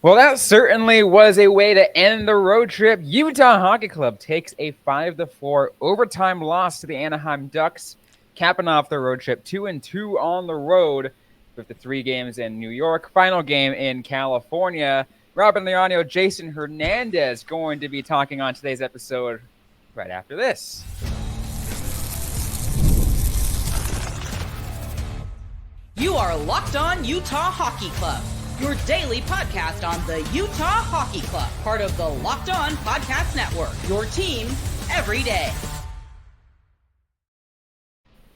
Well, that certainly was a way to end the road trip. Utah Hockey Club takes a 5-4 overtime loss to the Anaheim Ducks, capping off the road trip 2-2 on the road with the 3 games in New York, final game in California. Robyn Leano, Jason Hernandez going to be talking on today's episode right after this. You are Locked On Utah Hockey Club, your daily podcast on the Utah Hockey Club, part of the Locked On Podcast Network, your team every day.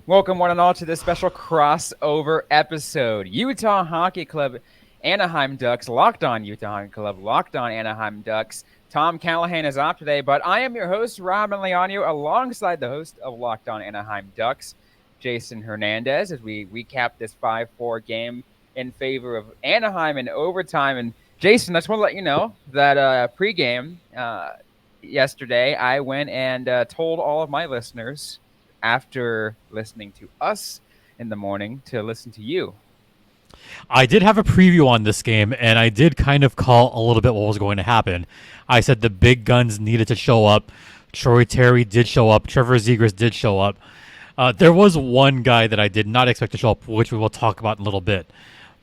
Welcome one and all to this special crossover episode. Utah Hockey Club, Anaheim Ducks, Locked On Utah Hockey Club, Locked On Anaheim Ducks. Tom Callahan is off today, but I am your host, Robyn Leano, alongside the host of Locked On Anaheim Ducks, Jason Hernandez, as we recap this 5-4 game in favor of Anaheim in overtime. And Jason, I just want to let you know that pregame yesterday, I went and told all of my listeners after listening to us in the morning to listen to you. I did have a preview on this game, and I did kind of call a little bit what was going to happen. I said the big guns needed to show up. Troy Terry did show up. Trevor Zegras did show up. There was one guy that I did not expect to show up, which we will talk about in a little bit.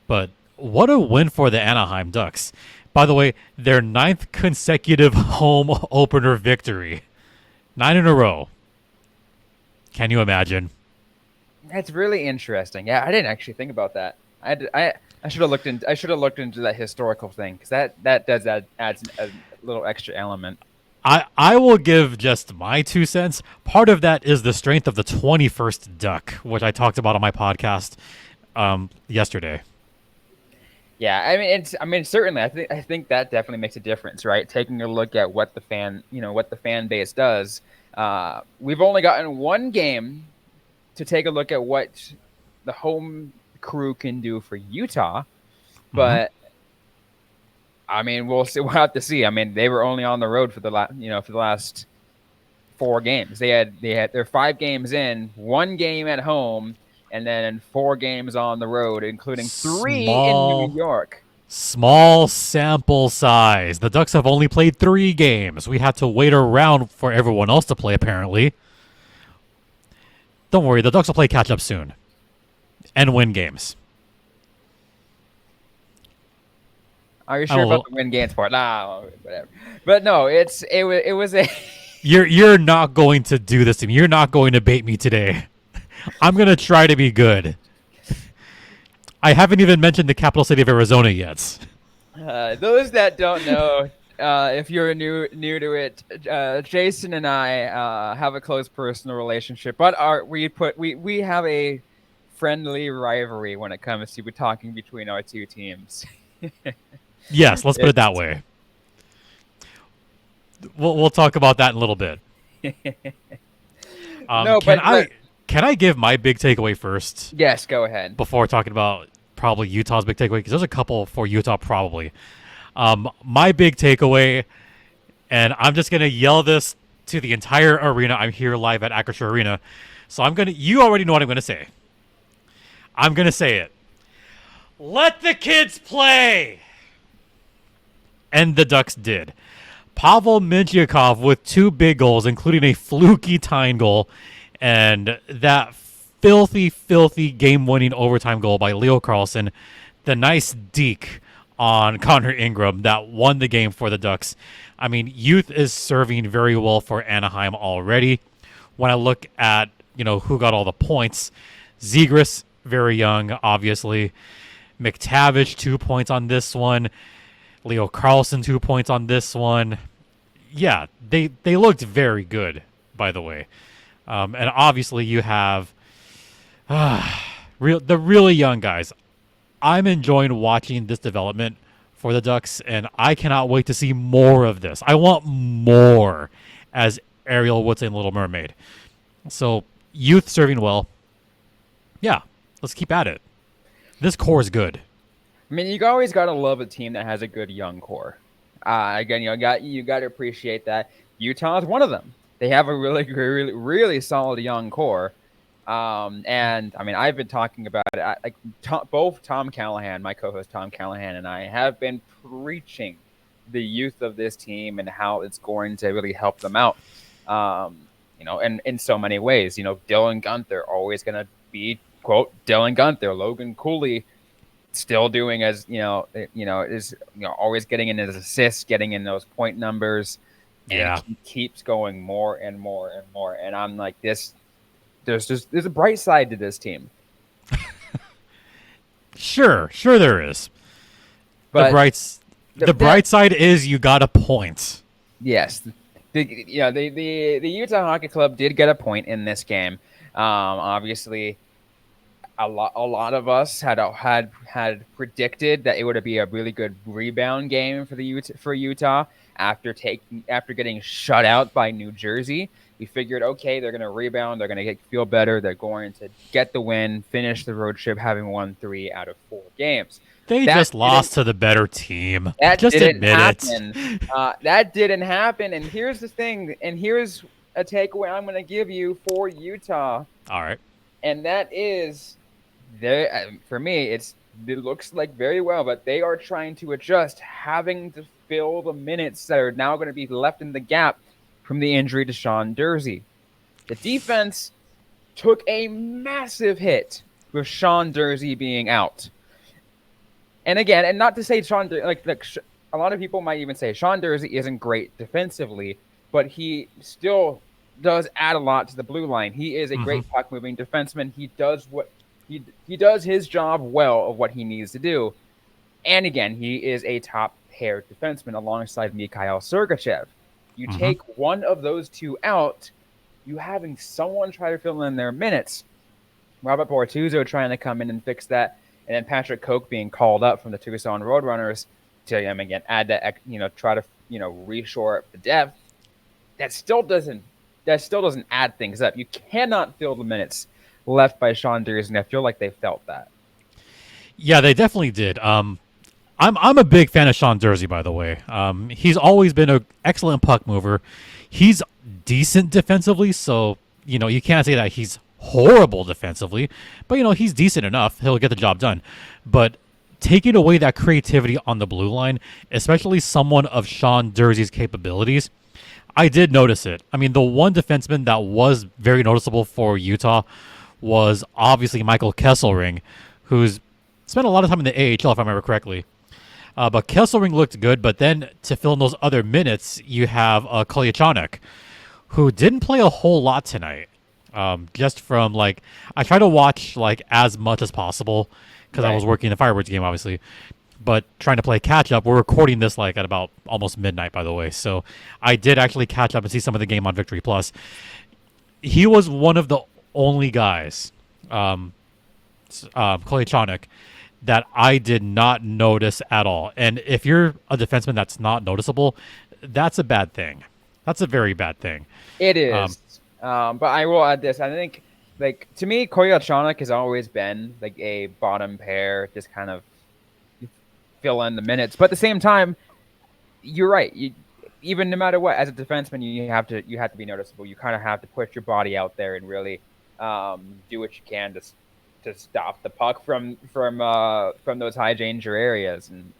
But what a win for the Anaheim Ducks. By the way, their 9th consecutive home opener victory. 9 in a row. Can you imagine? That's really interesting. Yeah, I didn't actually think about that. I should have looked into that historical thing, because that does adds a little extra element. I will give just my 2 cents. Part of that is the strength of the 21st Duck, which I talked about on my podcast yesterday. Yeah, I mean, certainly, I think that definitely makes a difference, right? Taking a look at what the fan base does. We've only gotten one game to take a look at what the home crew can do for Utah, but I mean, we'll see. We'll have to see. I mean, they were only on the road for the last 4 games. They're 5 games in, 1 game at home, and then 4 games on the road, including 3 in New York. Small sample size. The Ducks have only played 3 games. We had to wait around for everyone else to play, apparently. Don't worry, the Ducks will play catch up soon and win games. Are you sure about the win games part? Nah, whatever. But no, it was a. You're not going to do this to me. You're not going to bait me today. I'm gonna try to be good. I haven't even mentioned the capital city of Arizona yet. Those that don't know, if you're new to it, Jason and I have a close personal relationship, but we have a friendly rivalry when it comes to talking between our 2 teams. Yes, let's put it that way. We'll talk about that in a little bit. Can I give my big takeaway first? Yes, go ahead. Before talking about probably Utah's big takeaway, because there's a couple for Utah probably. My big takeaway, and I'm just going to yell this to the entire arena. I'm here live at Acrisure Arena. So you already know what I'm going to say. I'm going to say it. Let the kids play! And the Ducks did. Pavel Mintyukov with 2 big goals, including a fluky tying goal, and that filthy, filthy game-winning overtime goal by Leo Carlsson. The nice deke on Connor Ingram that won the game for the Ducks. I mean, youth is serving very well for Anaheim already. When I look at, who got all the points, Zegras, very young, obviously. McTavish, 2 points on this one. Leo Carlsson, 2 points on this one. Yeah, they looked very good, by the way. And obviously you have the really young guys. I'm enjoying watching this development for the Ducks, and I cannot wait to see more of this. I want more, as Ariel would say in Little Mermaid. So, youth serving well. Yeah, let's keep at it. This core is good. I mean, you always got to love a team that has a good young core. Again, you got to appreciate that. Utah is one of them. They have a really, really, really solid young core. And I mean, I've been talking about it. Both Tom Callahan, my co-host Tom Callahan, and I have been preaching the youth of this team and how it's going to really help them out. And in so many ways, Dylan Gunther always going to be quote Dylan Gunther, Logan Cooley still doing as is always getting in his assists, getting in those point numbers, and he keeps going more and more and more. And I'm like, this. There's a bright side to this team. Sure there is. But the bright side is you got a point. Yes, the Utah Hockey Club did get a point in this game. Obviously, a lot of us had predicted that it would be a really good rebound game for Utah after getting shut out by New Jersey. We figured, okay, they're going to rebound. They're going to feel better. They're going to get the win, finish the road trip, having won 3 out of 4 games. They just lost to the better team. Just admit it. That didn't happen. And here's the thing. And here's a takeaway I'm going to give you for Utah. All right. And that is, for me, it looks like very well, but they are trying to adjust, having to fill the minutes that are now going to be left in the gap from the injury to Sean Durzi. The defense took a massive hit with Sean Durzi being out. And again, and not to say Sean, a lot of people might even say Sean Durzi isn't great defensively, but he still does add a lot to the blue line. He is a great puck-moving defenseman. He does he does his job well of what he needs to do. And again, he is a top-paired defenseman alongside Mikhail Sergachev. You take one of those two out, you having someone try to fill in their minutes. Robert Bortuzzo trying to come in and fix that, and then Patrick Koch being called up from the Tucson Roadrunners to again add that try to reshore up the depth. That still doesn't add things up. You cannot fill the minutes left by Sean Durzi, and I feel like they felt that. Yeah, they definitely did. I'm a big fan of Sean Durzi, by the way. He's always been an excellent puck mover. He's decent defensively, so you can't say that he's horrible defensively, but he's decent enough. He'll get the job done. But taking away that creativity on the blue line, especially someone of Sean Durzi's capabilities, I did notice it. I mean, the one defenseman that was very noticeable for Utah was obviously Michael Kesselring, who's spent a lot of time in the AHL, if I remember correctly. But Kesselring looked good, but then to fill in those other minutes, you have Kolyachonok, who didn't play a whole lot tonight. Just from, I try to watch, as much as possible, because I was working the Firebirds game, obviously. But trying to play catch-up, we're recording this, at about almost midnight, by the way. So I did actually catch up and see some of the game on Victory Plus. He was one of the only guys, Kolyachonok, that I did not notice at all. And if you're a defenseman that's not noticeable, that's a bad thing. That's a very bad thing. It is. But I will add this. I think, to me, Kolyachonok has always been, a bottom pair, just kind of fill in the minutes. But at the same time, you're right. Even no matter what, as a defenseman, you have to be noticeable. You kind of have to put your body out there and really do what you can to stop the puck from those high danger areas. And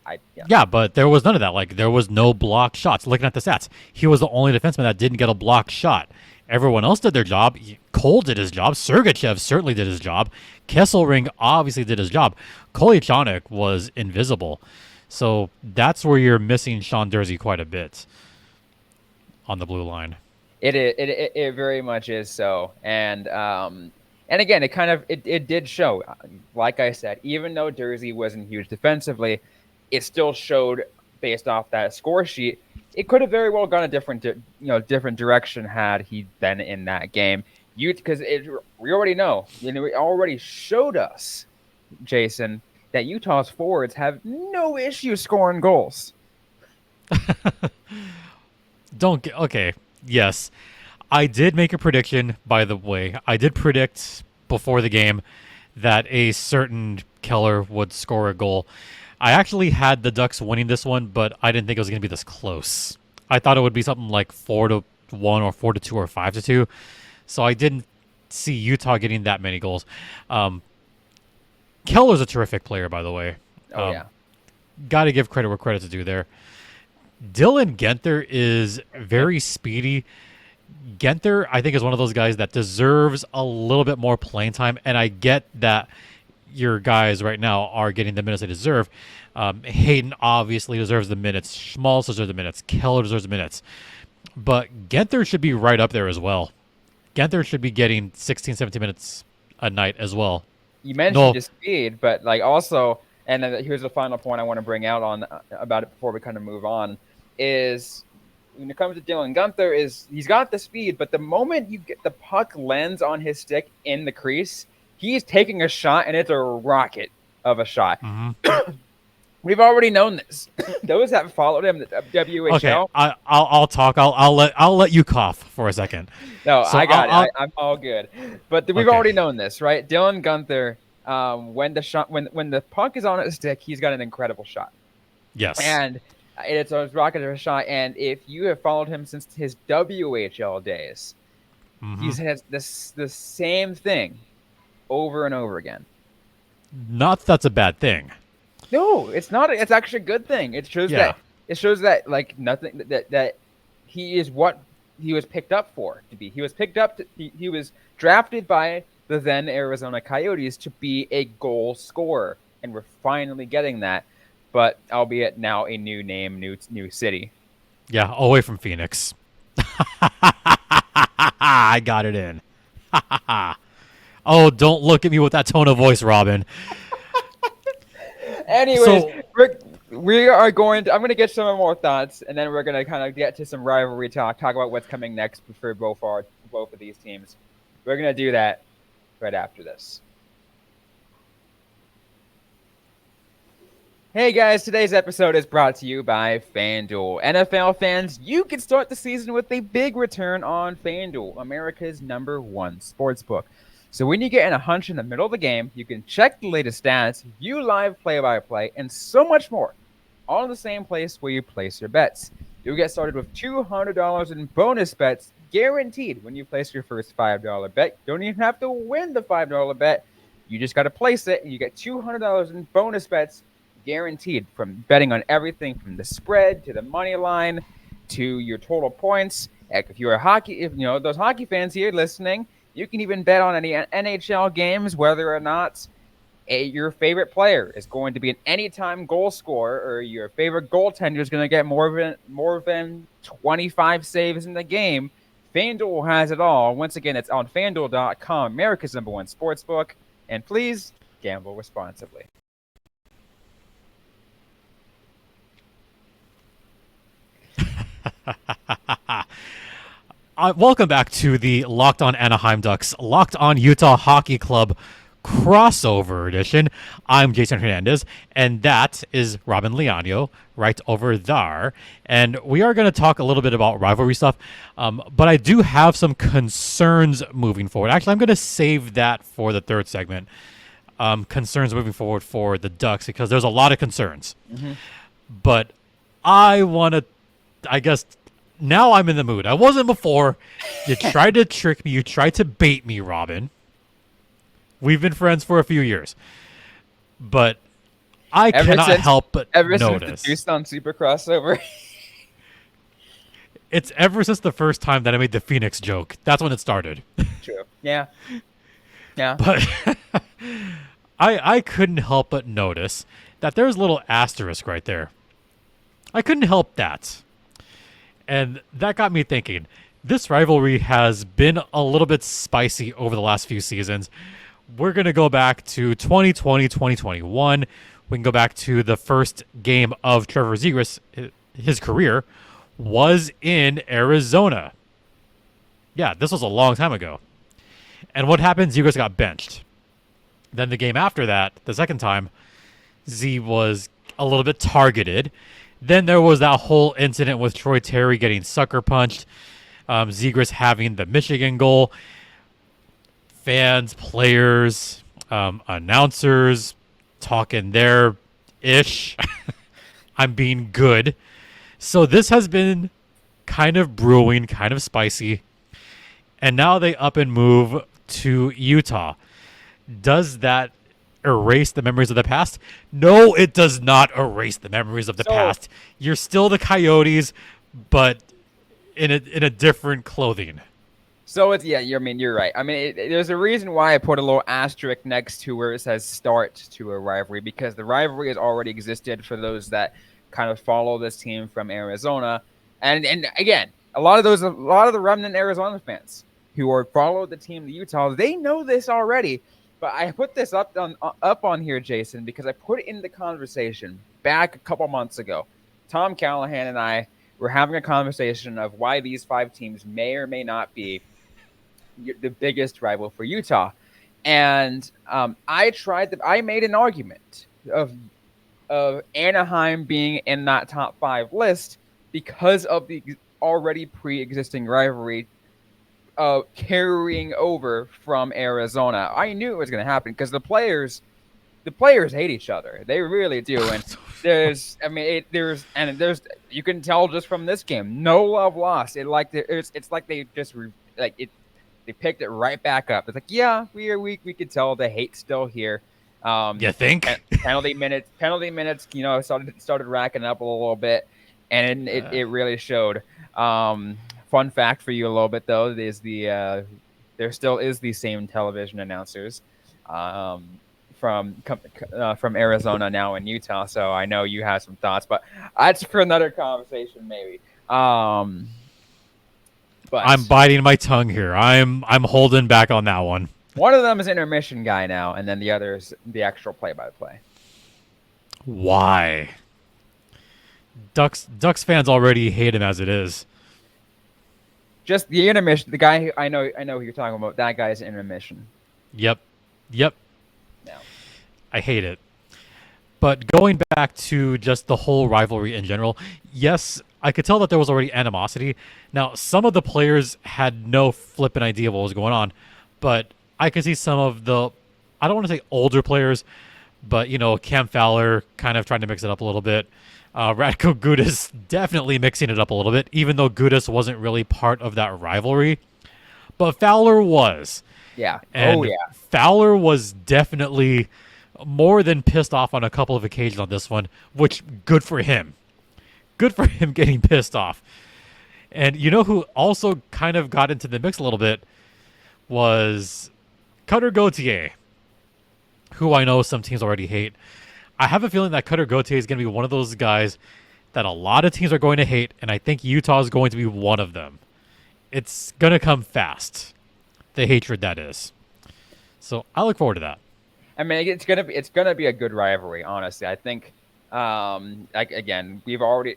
yeah, but there was none of that. There was no blocked shots. Looking at the stats, he was the only defenseman that didn't get a blocked shot. Everyone else did their job. Cole did his job. Sergachev certainly did his job. Kesselring obviously did his job. Kolyachonok was invisible. So that's where you're missing Sean Durzi quite a bit on the blue line. It very much is so. And again, it did show. Like I said, even though Durzi wasn't huge defensively, it still showed based off that score sheet. It could have very well gone a different direction had he been in that game. Because we already know, it already showed us, Jason, that Utah's forwards have no issue scoring goals. Okay, yes. I did make a prediction, by the way. I did predict before the game that a certain Keller would score a goal. I actually had the Ducks winning this one, but I didn't think it was going to be this close. I thought it would be something like 4-1 or 4-2 or 5-2. So I didn't see Utah getting that many goals. Keller's a terrific player, by the way. Yeah. Got to give credit where credit's due there. Dylan Genther is very speedy. Genther, I think, is one of those guys that deserves a little bit more playing time, and I get that your guys right now are getting the minutes they deserve. Hayden obviously deserves the minutes. Schmaltz deserves the minutes. Keller deserves the minutes. But Genther should be right up there as well. Genther should be getting 16, 17 minutes a night as well. You mentioned his speed, but like also, and then here's the final point I want to bring out on about it before we kind of move on, is when it comes to Dylan Gunther, is he's got the speed, but the moment you get the puck lands on his stick in the crease, he's taking a shot, and it's a rocket of a shot. Mm-hmm. We've already known this. Those that followed him, the WHL. Okay, I'll talk. I'll let you cough for a second. No, So I got it. I'm all good. But we've Okay. already known this, right? Dylan Gunther, when the puck is on his stick, he's got an incredible shot. Yes. And it's a rocket of a shot. And if you have followed him since his WHL days, Mm-hmm. he's had the same thing over and over again. Not that's a bad thing. No, it's not. It's actually a good thing. It shows Yeah. that like nothing that he is what he was picked up for to be. He was picked up. He was drafted by the then Arizona Coyotes to be a goal scorer, and we're finally getting that. But albeit now a new name, new city. Yeah, away from Phoenix. I got it in. Oh, don't look at me with that tone of voice, Robyn. Anyways, So- we are going to. I'm going to get some more thoughts, and then we're going to kind of get to some rivalry talk about what's coming next for both of these teams. We're going to do that right after this. Hey guys, today's episode is brought to you by FanDuel. NFL fans, you can start the season with a big return on FanDuel, America's #1 sportsbook. So when you get in a hunch in the middle of the game, you can check the latest stats, view live play-by-play, and so much more, all in the same place where you place your bets. You'll get started with $200 in bonus bets guaranteed when you place your first $5 bet. You don't even have to win the $5 bet. You just got to place it, and you get $200 in bonus bets guaranteed from betting on everything from the spread to the money line to your total points. Heck, if you're those hockey fans here listening, you can even bet on any NHL games, whether or not your favorite player is going to be an anytime goal scorer or your favorite goaltender is going to get more than 25 saves in the game. FanDuel has it all. Once again, it's on FanDuel.com, America's #1 sportsbook. And please gamble responsibly. Welcome back to the Locked On Anaheim Ducks, Locked On Utah Hockey Club crossover edition. I'm Jason Hernandez, and that is Robyn Leano right over there. And we are going to talk a little bit about rivalry stuff, but I do have some concerns moving forward. Actually, I'm going to save that for the third segment. Concerns moving forward for the Ducks, because there's a lot of concerns. Mm-hmm. But I want to, I guess, now I'm in the mood. I wasn't before. You tried to trick me. You tried to bait me, Robyn. We've been friends for a few years. But I cannot help but notice. Since the Tucson Super crossover. It's ever since the first time that I made the Phoenix joke. That's when it started. True. Yeah. Yeah. But I couldn't help but notice that there's a little asterisk right there. I couldn't help that. And that got me thinking, this rivalry has been a little bit spicy over the last few seasons. We're going to go back to 2020, 2021. We can go back to the first game of Trevor Zegras, his career, was in Arizona. Yeah, this was a long time ago. And what happened? Zegras got benched. Then the game after that, the second time, Z was a little bit targeted. Then there was that whole incident with Troy Terry getting sucker punched. Zegras having the Michigan goal. Fans, players, announcers talking their ish. I'm being good. So this has been kind of brewing, kind of spicy. And now they up and move to Utah. Does that erase the memories of the past? No, it does not erase the memories of the past. You're still the Coyotes, but in a different clothing. So it's you're right. I mean, there's a reason why I put a little asterisk next to where it says start to a rivalry, because the rivalry has already existed for those that kind of follow this team from Arizona, and again, a lot of the remnant Arizona fans who are followed the team to Utah, they know this already. But I put this up on here, Jason, because I put it in the conversation back a couple months ago. Tom Callahan and I were having a conversation of why these 5 teams may or may not be the biggest rival for Utah, and I made an argument of Anaheim being in that top 5 list because of the already pre-existing rivalry carrying over from Arizona. I knew it was going to happen because the players hate each other. They really do. And there's you can tell just from this game, no love lost. It's like they just they picked it right back up. It's like, yeah, we could tell the hate's still here. You think? Penalty minutes, started racking up a little bit, and it really showed. Fun fact for you a little bit though is there still is the same television announcers from Arizona now in Utah. So I know you have some thoughts, but that's for another conversation maybe. But I'm biting my tongue here. I'm holding back on that one. One of them is intermission guy now, and then the other is the actual play-by-play. Why? Ducks fans already hate him as it is. Just the intermission. The guy who I know who you're talking about. That guy's intermission. Yep. No. I hate it. But going back to just the whole rivalry in general, yes, I could tell that there was already animosity. Now, some of the players had no flipping idea what was going on, but I could see some of the, I don't want to say older players, but, Cam Fowler kind of trying to mix it up a little bit. Radko Gudas definitely mixing it up a little bit, even though Gudas wasn't really part of that rivalry. But Fowler was. Yeah. And Fowler was definitely more than pissed off on a couple of occasions on this one, which good for him. Good for him getting pissed off. And you know who also kind of got into the mix a little bit was Cutter Gauthier, who I know some teams already hate. I have a feeling that Cutter Gauthier is going to be one of those guys that a lot of teams are going to hate, and I think Utah is going to be one of them. It's going to come fast, the hatred that is. So I look forward to that. I mean, it's gonna be a good rivalry. Honestly, I think. Again, we've already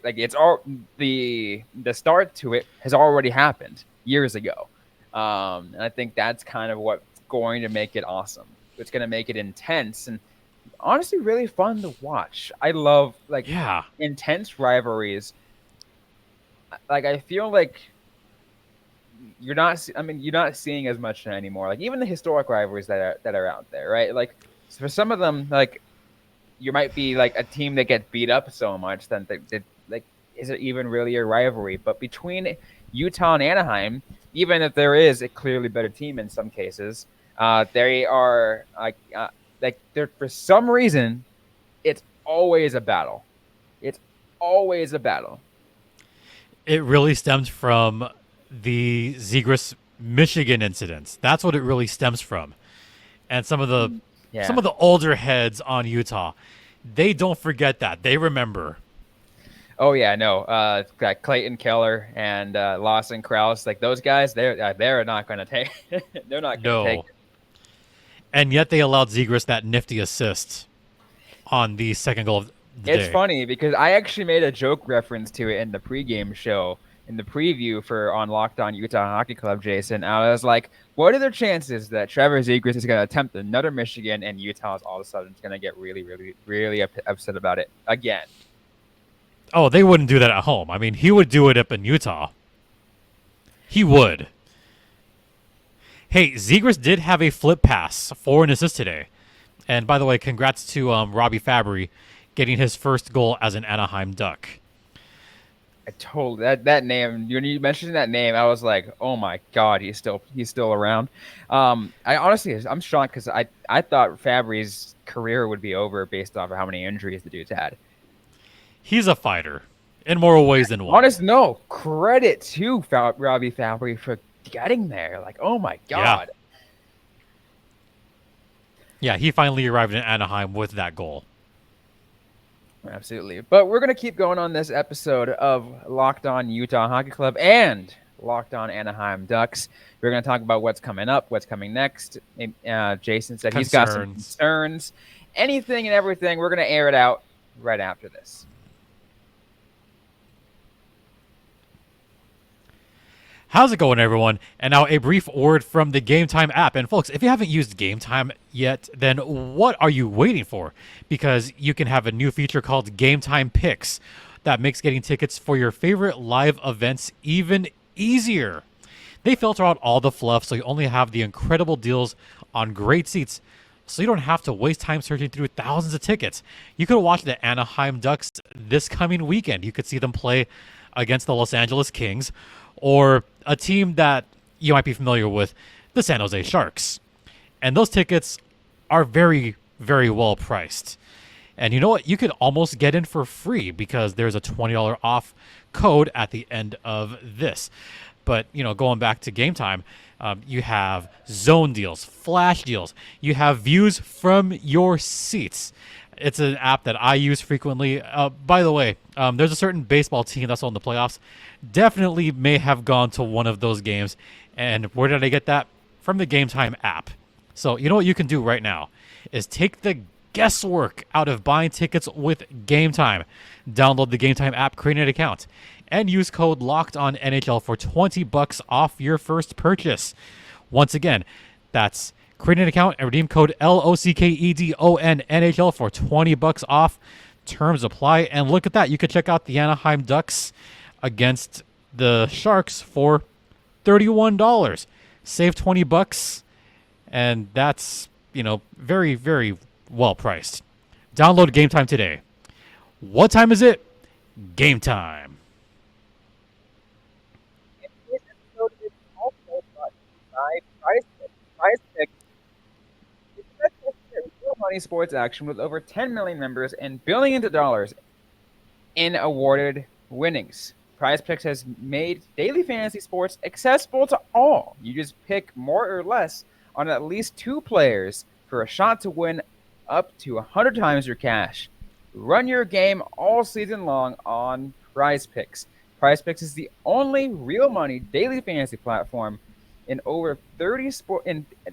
the start to it has already happened years ago, and I think that's kind of what's going to make it awesome. It's going to make it intense and honestly really fun to watch. I love intense rivalries. Like I feel like you're not seeing as much anymore. Like even the historic rivalries that are out there, right? Like for some of them, like you might be like a team that gets beat up so much that is it even really a rivalry? But between Utah and Anaheim, even if there is a clearly better team in some cases, they are they're for some reason it's always a battle. It's always a battle. It really stems from the Zegras Michigan incidents. That's what it really stems from. And some of the older heads on Utah, they don't forget that. They remember. Oh yeah, no. Clayton Keller and Lawson Krause, like those guys, they're not going to take. They're not going to take it. And yet they allowed Zegras that nifty assist on the second goal of the day. It's funny because I actually made a joke reference to it in the pregame show, in the preview on Locked On Utah Hockey Club, Jason. I was like, what are the chances that Trevor Zegras is going to attempt another Michigan and Utah is all of a sudden going to get really, really, really upset about it again? Oh, they wouldn't do that at home. I mean, he would do it up in Utah. He would. Hey, Zegras did have a flip pass for an assist today. And by the way, congrats to Robbie Fabry getting his first goal as an Anaheim Duck. I told that name when you mentioned that name, I was like, oh my god, he's still around. I honestly, I'm shocked because I thought Fabry's career would be over based off of how many injuries the dude's had. He's a fighter in more ways than one. Honest, no credit to Robbie Fabry for getting there. Like, oh my Yeah. god. Yeah, he finally arrived in Anaheim with that goal. Absolutely. But we're going to keep going on this episode of Locked On Utah Hockey Club and Locked On Anaheim Ducks. We're going to talk about what's coming up, what's coming next. Jason said he's got some concerns. Anything and everything, we're going to air it out right after this. How's it going, everyone? And now a brief word from the Gametime app. And folks, if you haven't used Gametime yet, then what are you waiting for? Because you can have a new feature called Gametime Picks that makes getting tickets for your favorite live events even easier. They filter out all the fluff so you only have the incredible deals on great seats, so you don't have to waste time searching through thousands of tickets. You could watch the Anaheim Ducks this coming weekend. You could see them play against the Los Angeles Kings, or a team that you might be familiar with, the San Jose Sharks. And those tickets are very, very well priced. And you know what? You could almost get in for free because there's a $20 off code at the end of this. But, going back to Gametime, you have zone deals, flash deals. You have views from your seats. It's an app that I use frequently. By the way, there's a certain baseball team that's on the playoffs. Definitely may have gone to one of those games. And where did I get that? From the Gametime app. So you know what you can do right now is take the guesswork out of buying tickets with Gametime. Download the Gametime app, create an account, and use code LOCKEDONNHL for $20 off your first purchase. Once again, that's create an account and redeem code LOCKEDONNHL for $20 off. Terms apply. And look at that. You could check out the Anaheim Ducks against the Sharks for $31. Save $20. And that's, very, very well priced. Download Gametime today. What time is it? Game time. This episode is also brought to you by PrizePicks. It's the best real money sports action with over 10 million members and billions of dollars in awarded winnings. PrizePicks has made daily fantasy sports accessible to all. You just pick more or less on at least 2 players for a shot to win up to 100 times your cash. Run your game all season long on PrizePicks. PrizePicks is the only real money daily fantasy platform in over 30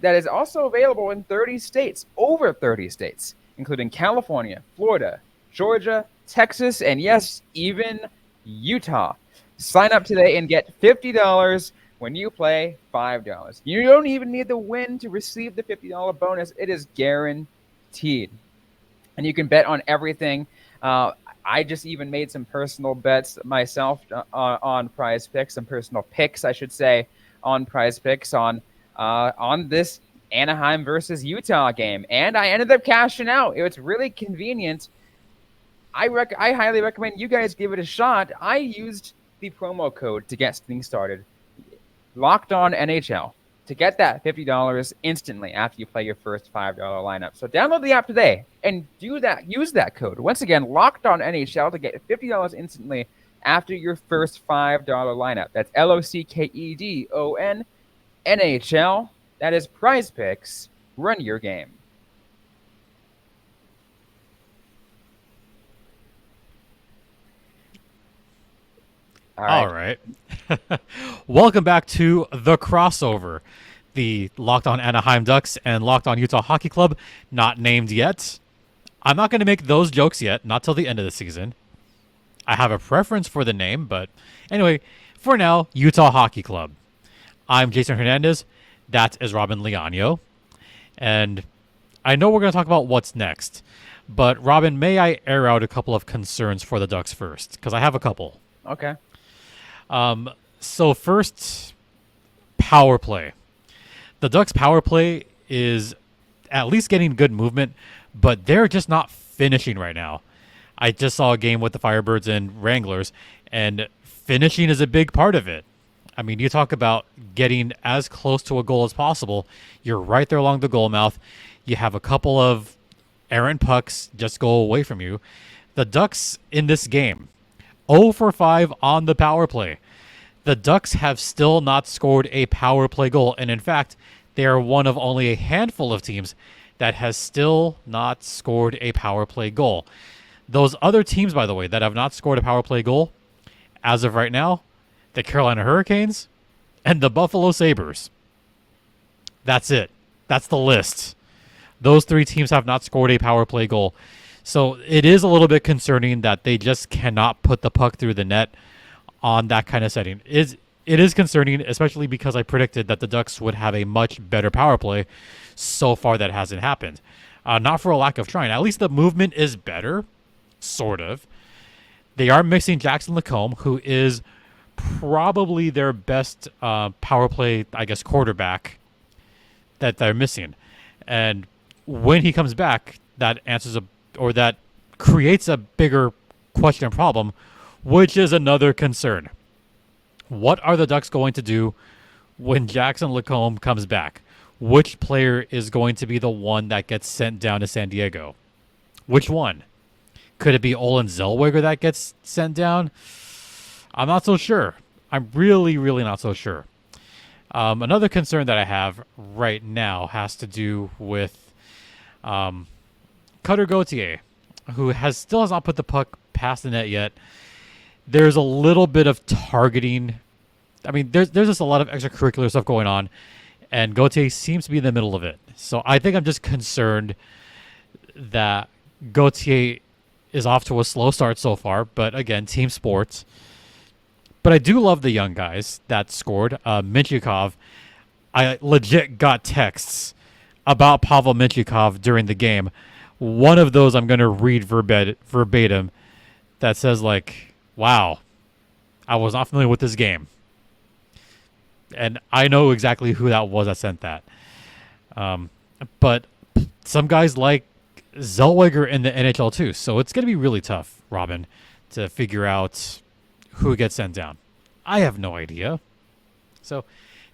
that is also available in 30 states, over 30 states, including California, Florida, Georgia, Texas, and yes, even Utah. Sign up today and get $50 when you play $5. You don't even need the win to receive the $50 bonus. It is guaranteed. And you can bet on everything. I just even made some personal bets myself on PrizePicks, some personal picks, I should say, on PrizePicks on this Anaheim versus Utah game, and I ended up cashing out. It was really convenient. I highly recommend you guys give it a shot. I used the promo code to get things started, Locked On NHL, to get that $50 instantly after you play your first $5 lineup. So download the app today and do that. Use that code. Once again, Locked On NHL to get $50 instantly after your first $5 lineup. That's LOCKEDON NHL. That is PrizePicks. Run your game. All right. Welcome back to The Crossover, the Locked On Anaheim Ducks and Locked On Utah Hockey Club, not named yet. I'm not going to make those jokes yet, not till the end of the season. I have a preference for the name, but anyway, for now, Utah Hockey Club. I'm Jason Hernandez. That is Robyn Leano. And I know we're going to talk about what's next, but Robyn, may I air out a couple of concerns for the Ducks first? Because I have a couple. Okay. So first, power play. The Ducks' power play is at least getting good movement, but they're just not finishing right now. I just saw a game with the Firebirds and Wranglers, And finishing is a big part of it. I mean, you talk about getting as close to a goal as possible. You're right there along the goal mouth. You have a couple of errant pucks just go away from you. The Ducks in this game, 0 for 5 on the power play. The Ducks have still not scored a power play goal. And in fact, they are one of only a handful of teams that has still not scored a power play goal. Those other teams, by the way, that have not scored a power play goal, as of right now, the Carolina Hurricanes and the Buffalo Sabres. That's it. That's the list. Those 3 teams have not scored a power play goal. So it is a little bit concerning that they just cannot put the puck through the net on that kind of setting. It is concerning, especially because I predicted that the Ducks would have a much better power play. So far, that hasn't happened. Not for a lack of trying. At least the movement is better, sort of. They are mixing Jackson Lacombe, who is probably their best power play, I guess, quarterback that they're missing. And when he comes back, that creates a bigger question and problem, which is another concern. What are the Ducks going to do when Jackson Lacombe comes back? Which player is going to be the one that gets sent down to San Diego? Which one? Could it be Olin Zellweger that gets sent down? I'm not so sure. I'm really, really not so sure. Another concern that I have right now has to do with Cutter Gauthier, who still has not put the puck past the net yet. There's a little bit of targeting. I mean, there's just a lot of extracurricular stuff going on, and Gauthier seems to be in the middle of it. So I think I'm just concerned that Gauthier is off to a slow start so far, but again, team sports. But I do love the young guys that scored. Minchikov, I legit got texts about Pavel Minchikov during the game. One of those I'm going to read verbatim that says, like, wow, I was not familiar with this game. And I know exactly who that was that sent that. But some guys like Zellweger in the NHL too. So it's going to be really tough, Robyn, to figure out who gets sent down. I have no idea. So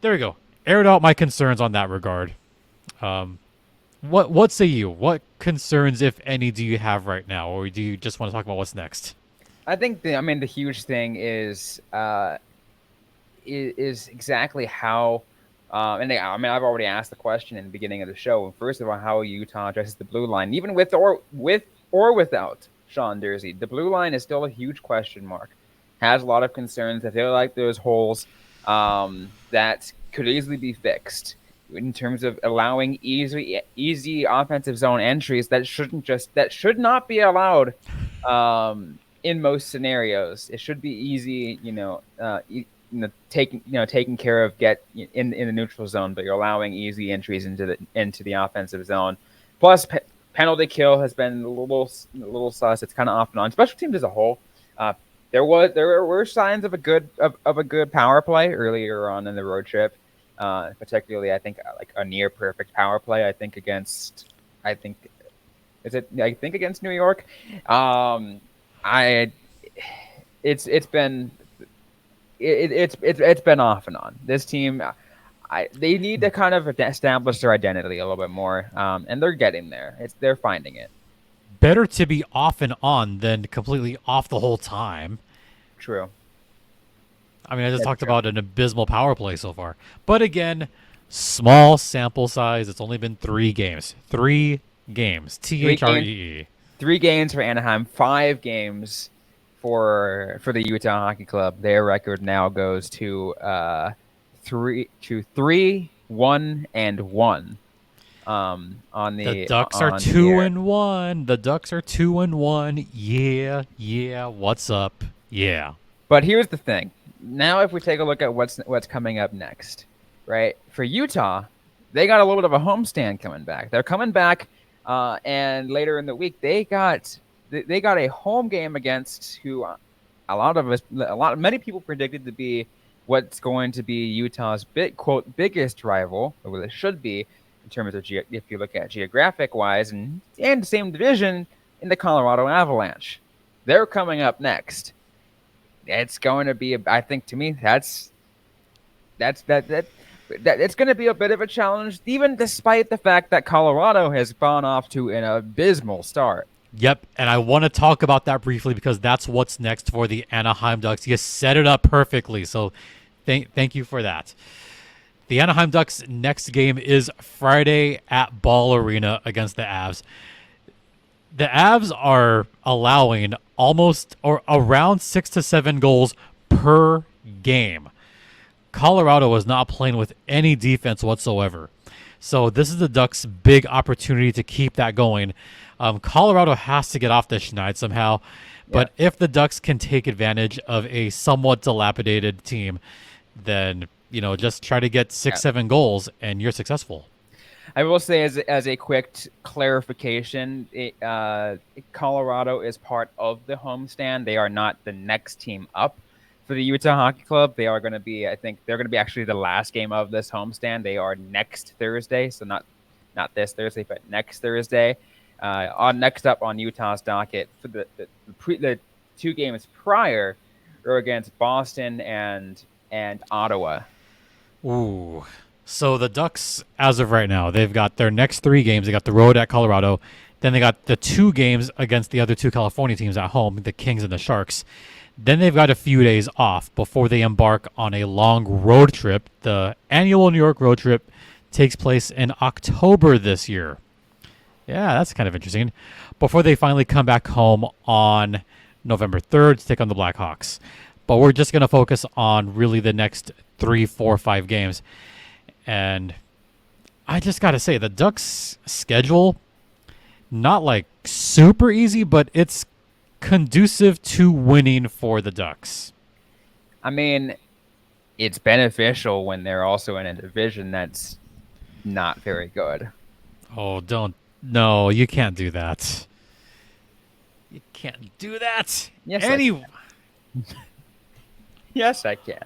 there we go. Aired out my concerns on that regard. What say you? What concerns, if any, do you have right now? Or do you just want to talk about what's next? I think the huge thing is exactly how, I've already asked the question in the beginning of the show. First of all, how Utah addresses the blue line, even with or without Sean Durzi. The blue line is still a huge question mark. Has a lot of concerns. I feel like there's holes that could easily be fixed in terms of allowing easy offensive zone entries that should not be allowed in most scenarios. It should be easy, taken care of, get in the neutral zone, but you're allowing easy entries into the offensive zone. Plus, penalty kill has been a little sus. It's kind of off and on. Special teams as a whole, there were signs of a good power play earlier on in the road trip. Particularly, I think like a near perfect power play. I think against New York. It's been off and on. This team, they need to kind of establish their identity a little bit more, and they're getting there. They're finding it. Better to be off and on than completely off the whole time. True. I mean, I just talked about an abysmal power play so far. But again, small sample size. It's only been 3 games. 3 games. THREE. 3 games for Anaheim. 5 games for the Utah Hockey Club. Their record now goes to 3-1-1. The Ducks are 2-1. The Ducks are 2-1. Yeah. What's up? Yeah. But here's the thing. Now, if we take a look at what's coming up next, right? For Utah, they got a little bit of a homestand coming back. They're coming back, and later in the week, they got a home game against who many people predicted to be what's going to be Utah's biggest rival, or what it should be in terms of if you look at geographic wise, and the same division in the Colorado Avalanche. They're coming up next. it's going to be. I think to me, that's it's going to be a bit of a challenge, even despite the fact that Colorado has gone off to an abysmal start. Yep, and I want to talk about that briefly because that's what's next for the Anaheim Ducks. You set it up perfectly, so thank you for that. The Anaheim Ducks' next game is Friday at Ball Arena against the Avs. The Avs are allowing almost or around 6 to 7 goals per game. Colorado is not playing with any defense whatsoever. So this is the Ducks' big opportunity to keep that going. Colorado has to get off the schneid somehow. But if the Ducks can take advantage of a somewhat dilapidated team, then, just try to get 6-7 goals and you're successful. I will say as a quick clarification, Colorado is part of the homestand. They are not the next team up for the Utah Hockey Club. They are going to be, I think, they're going to be actually the last game of this homestand. They are next Thursday, so not this Thursday, but next Thursday. Next up on Utah's docket for the 2 games prior are against Boston and Ottawa. Ooh. So the Ducks, as of right now, they've got their next 3 games. They got the road at Colorado. Then they got the 2 games against the other 2 California teams at home, the Kings and the Sharks. Then they've got a few days off before they embark on a long road trip. The annual New York road trip takes place in October this year. Yeah, that's kind of interesting. Before they finally come back home on November 3rd to take on the Blackhawks. But we're just going to focus on really the next 3, 4, 5 games. And I just got to say, the Ducks' schedule, not like super easy, but it's conducive to winning for the Ducks. I mean, it's beneficial when they're also in a division that's not very good. Oh, no, you can't do that. You can't do that. Yes, yes, I can.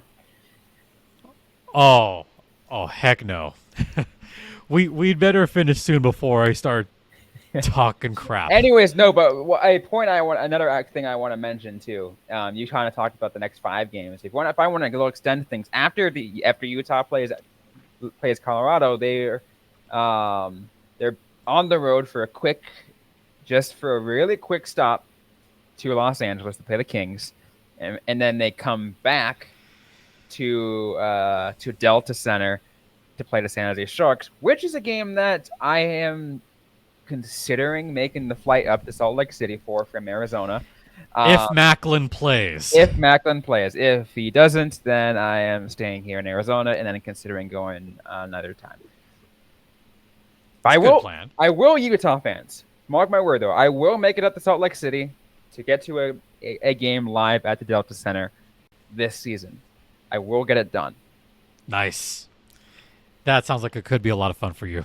Oh, heck no. We'd better finish soon before I start talking crap. Anyways, no, but another thing I want to mention too. You kind of talked about the next 5 games. If I want to go extend things after Utah plays Colorado, they're on the road for a really quick stop to Los Angeles to play the Kings, and then they come back to Delta Center to play the San Jose Sharks, which is a game that I am considering making the flight up to Salt Lake City from Arizona. If Macklin plays. If he doesn't, then I am staying here in Arizona and then considering going another time. I will, Utah fans. Mark my word, though. I will make it up to Salt Lake City to get to a game live at the Delta Center this season. I will get it done. Nice. That sounds like it could be a lot of fun for you.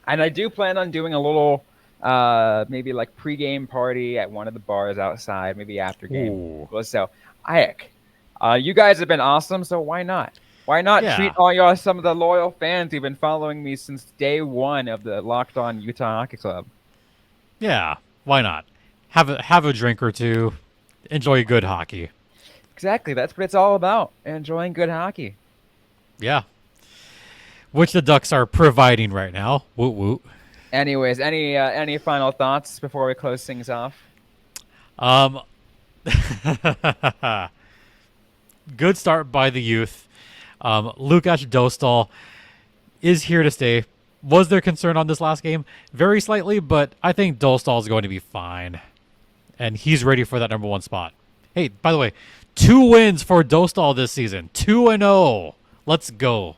And I do plan on doing a little, maybe like pregame party at one of the bars outside, maybe after game. Ooh. So, you guys have been awesome, so why not? Why not treat some of the loyal fans who've been following me since day 1 of the Locked On Utah Hockey Club? Yeah, why not? Have a drink or two. Enjoy good hockey. Exactly, that's what it's all about. Enjoying good hockey. Yeah. Which the Ducks are providing right now. Woot woot. Anyways, any final thoughts before we close things off? Good start by the youth. Lukáš Dostal is here to stay. Was there concern on this last game? Very slightly, but I think Dostal is going to be fine. And he's ready for that number 1 spot. Hey, by the way, 2 wins for Dostal this season. 2-0. Let's go.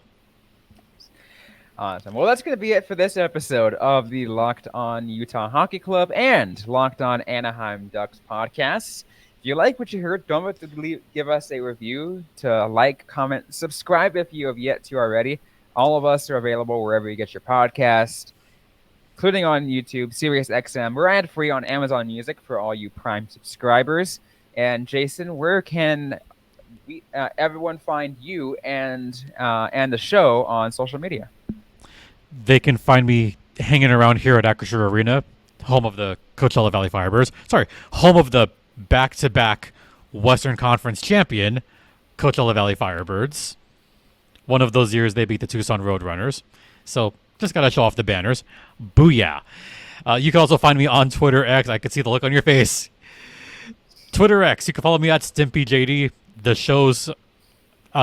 Awesome. Well, that's going to be it for this episode of the Locked On Utah Hockey Club and Locked On Anaheim Ducks podcasts. If you like what you heard, don't forget to give us a review, to like, comment, subscribe if you have yet to already. All of us are available wherever you get your podcast, including on YouTube, SiriusXM. We're ad-free on Amazon Music for all you Prime subscribers. And Jason, where can everyone find you and the show on social media? They can find me hanging around here at Acrisure Arena, home of the Coachella Valley Firebirds. Sorry, home of the back-to-back Western Conference champion, Coachella Valley Firebirds. One of those years they beat the Tucson Roadrunners. So just got to show off the banners. Booyah. You can also find me on Twitter X. I can see the look on your face. Twitter X. You can follow me at StimpyJD. The show's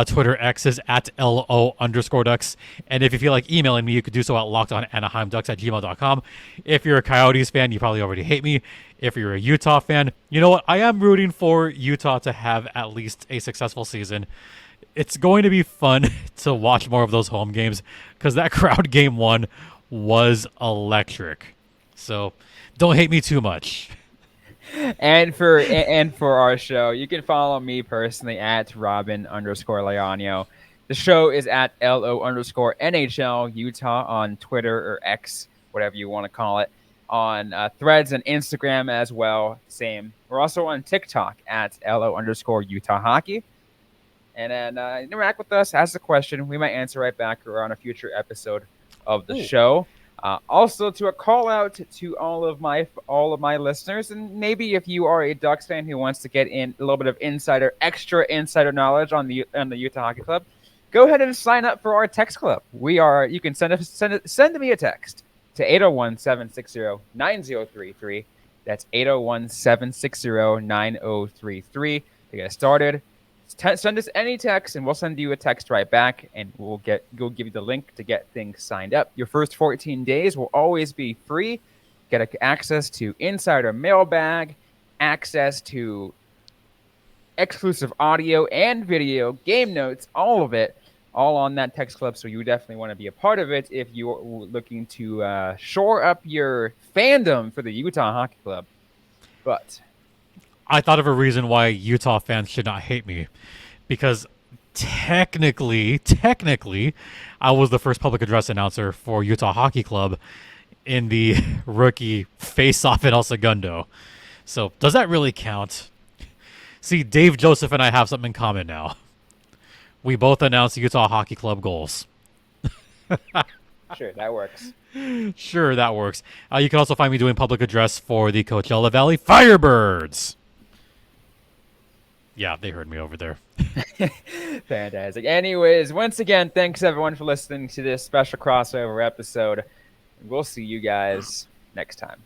Twitter X is at LO_Ducks. And if you feel like emailing me, you could do so at lockedonanaheimducks@gmail.com. If you're a Coyotes fan, you probably already hate me. If you're a Utah fan, you know what? I am rooting for Utah to have at least a successful season. It's going to be fun to watch more of those home games because that crowd game 1 was electric. So don't hate me too much. And for our show, you can follow me personally at Robyn_Leano. The show is at LO_NHL Utah on Twitter or X, whatever you want to call it, on Threads and Instagram as well. Same. We're also on TikTok at LO_Utah Hockey. And then interact with us, ask a question. We might answer right back or on a future episode of the show. Also, to a call out to all of my listeners, and maybe if you are a Ducks fan who wants to get in a little bit of extra insider knowledge on the Utah Hockey Club, go ahead and sign up for our text club. You can send me a text to 801-760-9033. That's 801-760-9033 to get started. Send us any text, and we'll send you a text right back, and we'll give you the link to get things signed up. Your first 14 days will always be free. Get access to insider mailbag, access to exclusive audio and video, game notes, all of it, all on that text club. So you definitely want to be a part of it if you're looking to shore up your fandom for the Utah Hockey Club. But I thought of a reason why Utah fans should not hate me, because technically, I was the first public address announcer for Utah Hockey Club in the rookie face-off in El Segundo. So does that really count? See, Dave Joseph and I have something in common now. We both announced Utah Hockey Club goals. Sure, that works. Sure, that works. You can also find me doing public address for the Coachella Valley Firebirds. Yeah, they heard me over there. Fantastic. Anyways, once again, thanks everyone for listening to this special crossover episode. We'll see you guys next time.